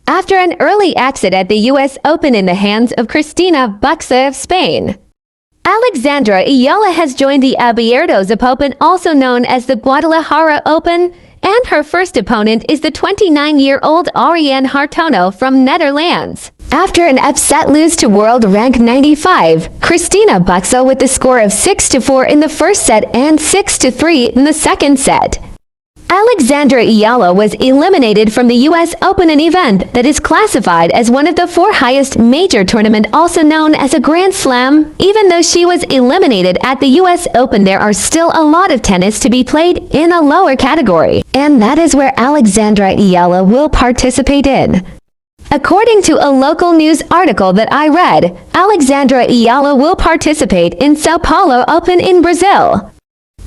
after an early exit at the U.S. Open in the hands of Cristina Buxa of Spain. Alexandra Eala has joined the Abierto Zapopan, also known as the Guadalajara Open, and her first opponent is the 29-year-old Arianne Hartono from Netherlands. After an upset lose to world rank 95, Cristina Buxa with the score of 6-4 in the first set and 6-3 in the second set. Alexandra Eala was eliminated from the U.S. Open, an event that is classified as one of the 4 highest major tournament, also known as a Grand Slam. Even though she was eliminated at the U.S. Open, there are still a lot of tennis to be played in a lower category, and that is where Alexandra Eala will participate in. According to a local news article that I read, Alexandra Eala will participate in Sao Paulo Open in Brazil.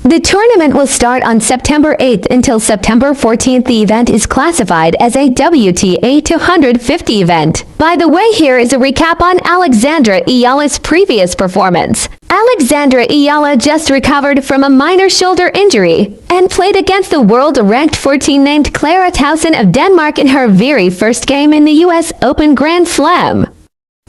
The tournament will start on September 8th until September 14th. The event is classified as a WTA 250 event. By the way, here is a recap on Alexandra Eala's previous performance. Alexandra Eala just recovered from a minor shoulder injury and played against the world-ranked 14 named Clara Tauson of Denmark in her very first game in the U.S. Open Grand Slam.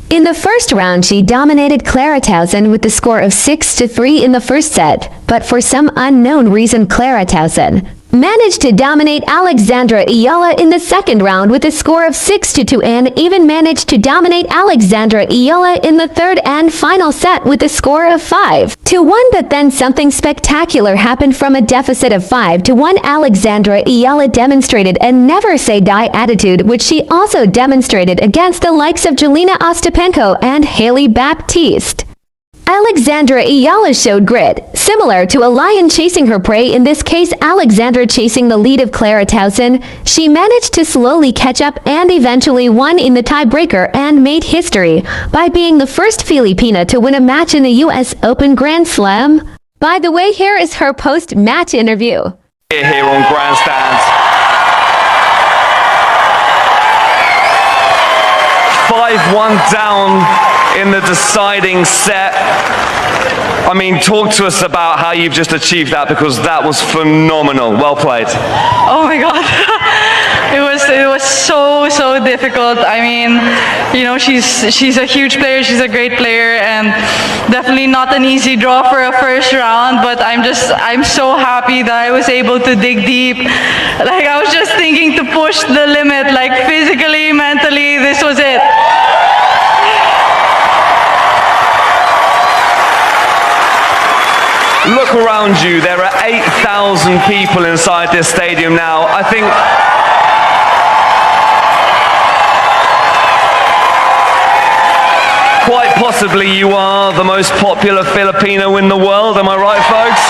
In the first round, she dominated Clara Tauson with the score of 6-3 in the first set, but for some unknown reason, Clara Tauson managed to dominate Alexandra Eala in the second round with a score of 6-2 and even managed to dominate Alexandra Eala in the third and final set with a score of 5-1. But then something spectacular happened. From a deficit of 5-1, Alexandra Eala demonstrated a never-say-die attitude, which she also demonstrated against the likes of Jelena Ostapenko and Haley Baptiste. Alexandra Eala showed grit, similar to a lion chasing her prey. In this case, Alexandra chasing the lead of Clara Tauson. She managed to slowly catch up and eventually won in the tiebreaker and made history by being the first Filipina to win a match in the U.S. Open Grand Slam. By the way, here is her post-match interview. Here on Grandstands. 5-1 down in the deciding set. I mean, talk to us about how you've just achieved that, because that was phenomenal. Well played. Oh my God. It was so difficult. I mean, you know, she's a huge player, she's a great player, and definitely not an easy draw for a first round, but I'm so happy that I was able to dig deep. Like, I was just thinking to push the limit, like physically, mentally, this was it. Look around you, there are 8,000 people inside this stadium now. I think quite possibly you are the most popular Filipino in the world, am I right, folks?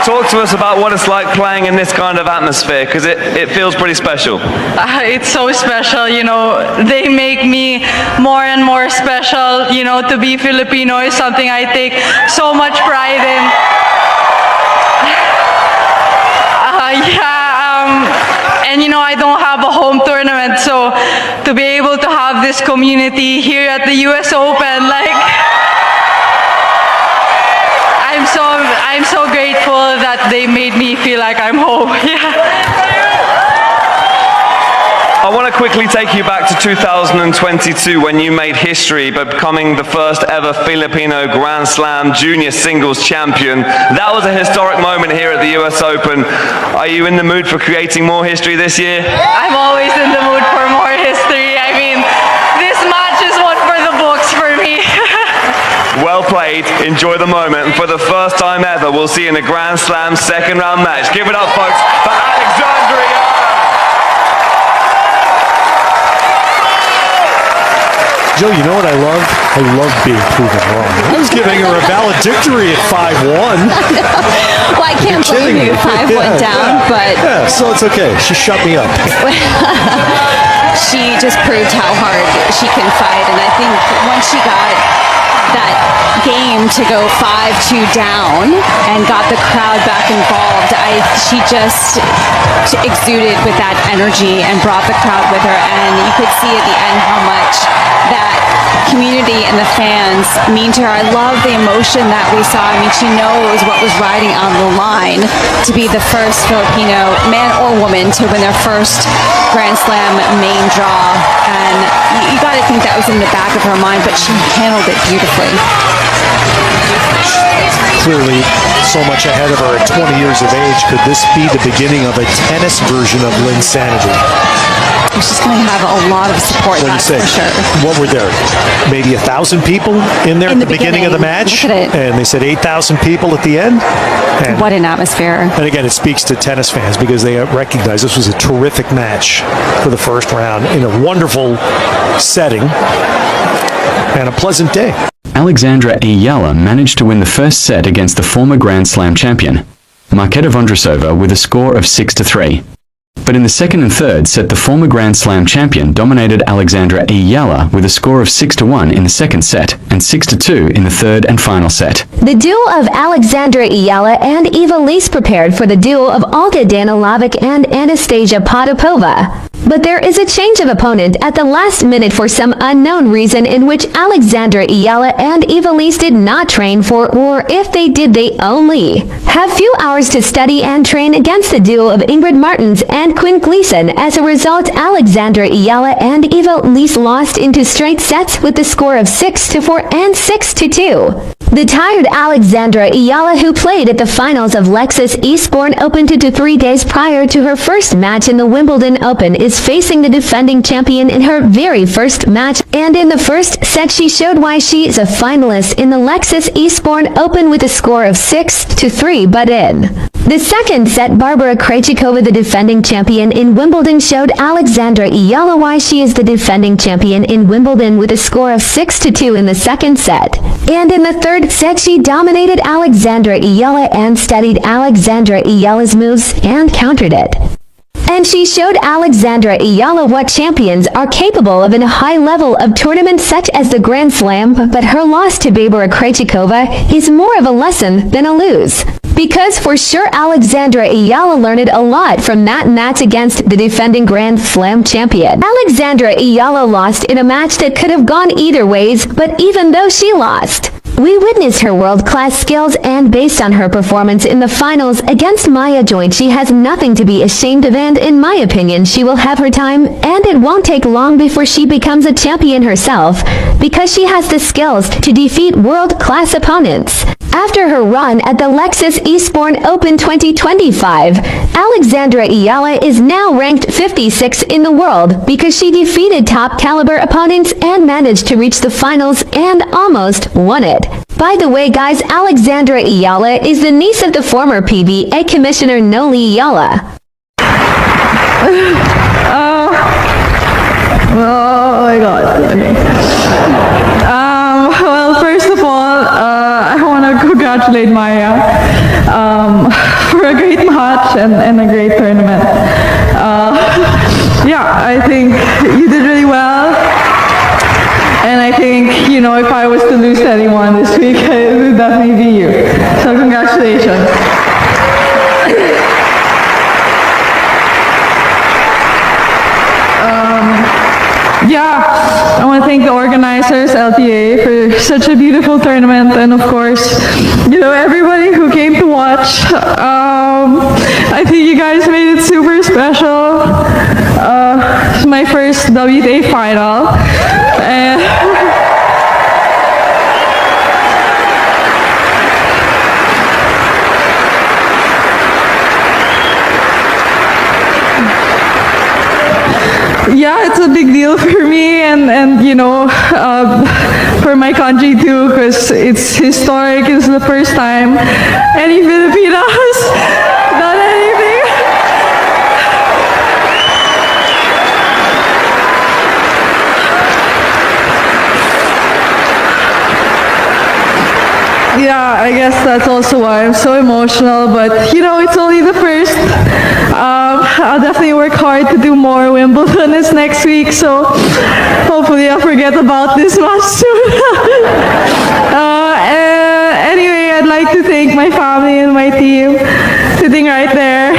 Talk to us about what it's like playing in this kind of atmosphere, because it feels pretty special. It's so special, you know. They make me more and more special. You know, to be Filipino is something I take so much pride in. And you know, I don't have a home tournament, so to be able to have this community here at the US Open, like, I'm so grateful that they made me feel like I'm home. I want to quickly take you back to 2022, when you made history by becoming the first ever Filipino Grand Slam junior singles champion. That was a historic moment here at the US Open. Are you in the mood for creating more history this year? I'm always in the mood for more history. I mean, this match is one for the books for me. Well played, enjoy the moment, and for the first time ever, we'll see in a Grand Slam second round match. Give it up, folks, for Alexandra Eala. Joe, you know what I love? I love being proven wrong. I was giving her a valedictory at 5-1. Well, I can't believe you 5-1 down, but... Yeah, so it's okay. She shut me up. She just proved how hard she can fight, and I think once she got that game to go 5-2 down and got the crowd back involved. She just exuded with that energy and brought the crowd with her, and you could see at the end how much that community and the fans mean to her. I love the emotion that we saw. I mean, she knows what was riding on the line to be the first Filipino man or woman to win their first Grand Slam main draw, and you got to think that was in the back of her mind, but she handled it beautifully. Clearly so much ahead of her at 20 years of age. Could this be the beginning of a tennis version of Linsanity? She's going to have a lot of support, that's for sure. What were there? Maybe 1,000 people in there at the beginning of the match? Look at it. And they said 8,000 people at the end? And, what an atmosphere. and again, it speaks to tennis fans because they recognize this was a terrific match for the first round in a wonderful setting and a pleasant day. Alexandra Eala managed to win the first set against the former Grand Slam champion, Marketa Vondrousova, with a score of 6-3. But in the second and third set, the former Grand Slam champion dominated Alexandra Eala with a score of 6-1 in the second set and 6-2 in the third and final set. The duo of Alexandra Eala and Ivelisse prepared for the duo of Olga Danilovic and Anastasia Potapova. But there is a change of opponent at the last minute for some unknown reason, in which Alexandra Eala and Ivelisse did not train for, or if they did, they only have few hours to study and train against the duo of Ingrid Martens and Quinn Gleason. As a result, Alexandra Eala and Ivelisse lost into straight sets with the score of 6-4 and 6-2. The tired Alexandra Eala, who played at the finals of Lexus Eastbourne Open 2 to 3 days prior to her first match in the Wimbledon Open, is facing the defending champion in her very first match, and in the first set she showed why she is a finalist in the Lexus Eastbourne Open with a score of 6-3. But in the second set, Barbara Krejcikova, the defending champion in Wimbledon, showed Alexandra Eala why she is the defending champion in Wimbledon with a score of 6-2 in the second set. And in the third set, she dominated Alexandra Eala and studied Alexandra Eala's moves and countered it. And she showed Alexandra Eala what champions are capable of in a high level of tournaments such as the Grand Slam, but her loss to Barbara Krejcikova is more of a lesson than a lose. Because for sure Alexandra Eala learned a lot from that match against the defending Grand Slam champion. Alexandra Eala lost in a match that could have gone either ways, but even though she lost, we witnessed her world-class skills, and based on her performance in the finals against Maya Joint, she has nothing to be ashamed of, and in my opinion she will have her time, and it won't take long before she becomes a champion herself, because she has the skills to defeat world-class opponents. After her run at the Lexus Eastbourne Open 2025, Alexandra Eala is now ranked 56 in the world because she defeated top-caliber opponents and managed to reach the finals and almost won it. By the way, guys, Alexandra Eala is the niece of the former PBA Commissioner Noli Eala. Oh my God. Okay. Well, first of all, I want to congratulate Maya for a great match and a great tournament. Yeah, I think you did really well. And I think, you know, if I was to lose to anyone this week, it would definitely be you. So congratulations. Yeah, I want to thank the organizers, LTA, for such a beautiful tournament, and of course, you know, everybody who came to watch. I think you guys made it super special. It's my first WTA final. Yeah, it's a big deal for me, and you know, for my country too, because it's historic. It's the first time any Filipina has done anything. Yeah, I guess that's also why I'm so emotional, but you know, it's only the first. I'll definitely work hard to do more. Wimbledon is next week, so hopefully I'll forget about this match soon. Anyway, I'd like to thank my family and my team sitting right there.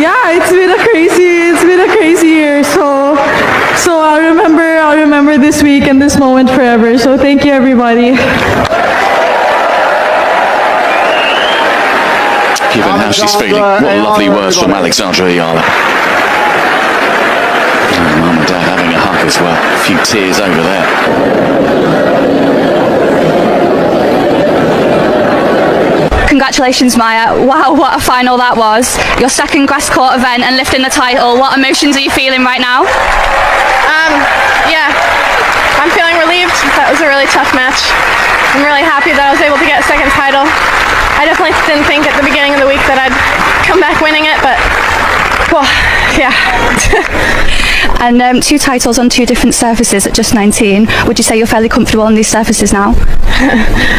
Yeah, it's been a crazy year. So I'll remember this week and this moment forever. So thank you, everybody. Given how she's feeling, what lovely words from Alexandra Eala. Mum and Dad having a hug as well. A few tears over there. Congratulations, Maya. Wow, what a final that was. Your second grass court event and lifting the title. What emotions are you feeling right now? Yeah, I'm feeling relieved. That was a really tough match. I'm really happy that I was able to get a second title. I definitely didn't think at the beginning of the week that I'd come back winning it, but well, yeah. And 2 titles on 2 different surfaces at just 19. Would you say you're fairly comfortable on these surfaces now?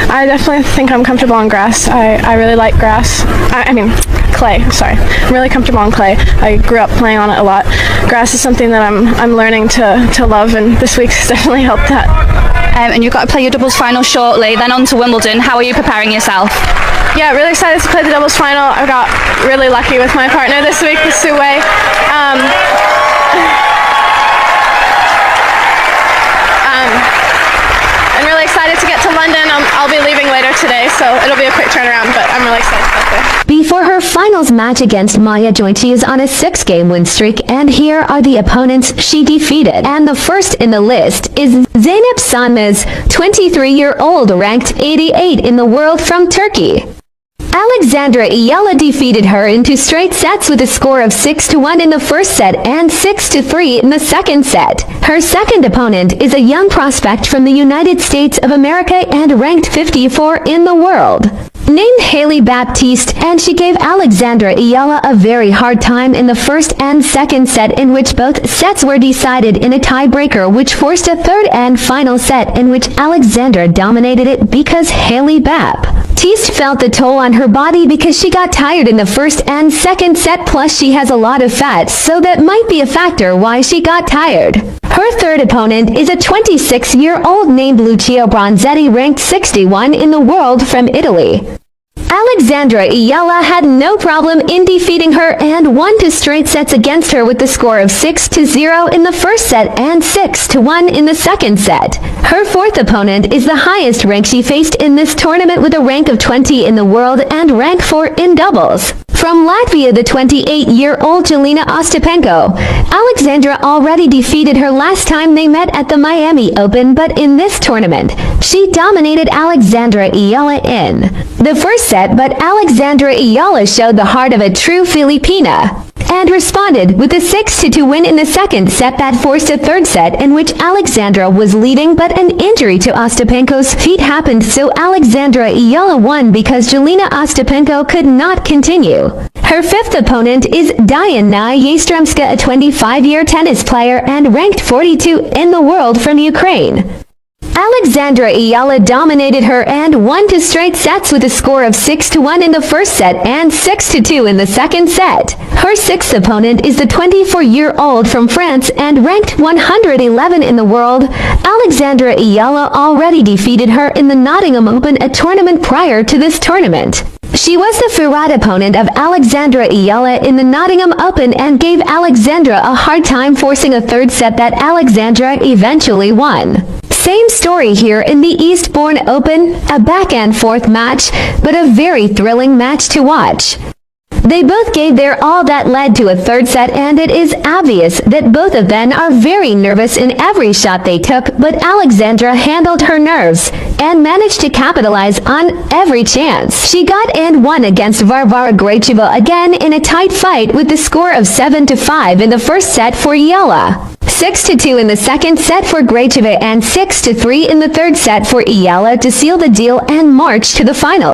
I definitely think I'm comfortable on grass. I really like grass. I mean, clay, sorry. I'm really comfortable on clay. I grew up playing on it a lot. Grass is something that I'm learning to love, and this week's definitely helped that. And you've got to play your doubles final shortly, then on to Wimbledon. How are you preparing yourself? Yeah, really excited to play the doubles final. I got really lucky with my partner this week, with Sue Wei. I'm really excited to get to London. I'll be leaving later today, so it'll be a quick turnaround, but I'm really excited to get there. Before her finals match against Maya Joint, she is on a 6-game win streak, and here are the opponents she defeated. And the first in the list is Zeynep Sanmez, 23-year-old, ranked 88 in the world from Turkey. Alexandra Eala defeated her in 2 straight sets with a score of 6-1 in the first set and 6-3 in the second set. Her second opponent is a young prospect from the United States of America and ranked 54 in the world, named Haley Baptiste, and she gave Alexandra Eala a very hard time in the first and second set, in which both sets were decided in a tiebreaker, which forced a third and final set in which Alexandra dominated it because Haley Baptiste felt the toll on her body because she got tired in the first and second set, plus she has a lot of fat, so that might be a factor why she got tired. Her third opponent is a 26-year-old named Lucio Bronzetti, ranked 61 in the world from Italy. Alexandra Eala had no problem in defeating her and won 2 straight sets against her with the score of 6-0 in the first set and 6-1 in the second set. Her fourth opponent is the highest rank she faced in this tournament, with a rank of 20 in the world and rank 4 in doubles. From Latvia, the 28-year-old Jelena Ostapenko. Alexandra already defeated her last time they met at the Miami Open, but in this tournament, she dominated Alexandra Eala in the first set, but Alexandra Eala showed the heart of a true Filipina and responded with a 6-2 win in the second set that forced a third set in which Alexandra was leading, but an injury to Ostapenko's feet happened, so Alexandra Eala won because Jelena Ostapenko could not continue. Her fifth opponent is Diana Yastremska, a 25-year tennis player and ranked 42 in the world from Ukraine. Alexandra Eala dominated her and won 2 straight sets with a score of 6-1 in the first set and 6-2 in the second set. Her sixth opponent is the 24-year-old from France and ranked 111 in the world. Alexandra Eala already defeated her in the Nottingham Open, a tournament prior to this tournament. She was the Farad opponent of Alexandra Eala in the Nottingham Open and gave Alexandra a hard time, forcing a third set that Alexandra eventually won. Same story here in the Eastbourne Open, a back and forth match, but a very thrilling match to watch. They both gave their all that led to a third set, and it is obvious that both of them are very nervous in every shot they took, but Alexandra handled her nerves and managed to capitalize on every chance she got and won against Varvara Gracheva again in a tight fight with the score of 7-5 in the first set for Eala, 6-2 in the second set for Gracheva, and 6-3 in the third set for Eala to seal the deal and march to the final.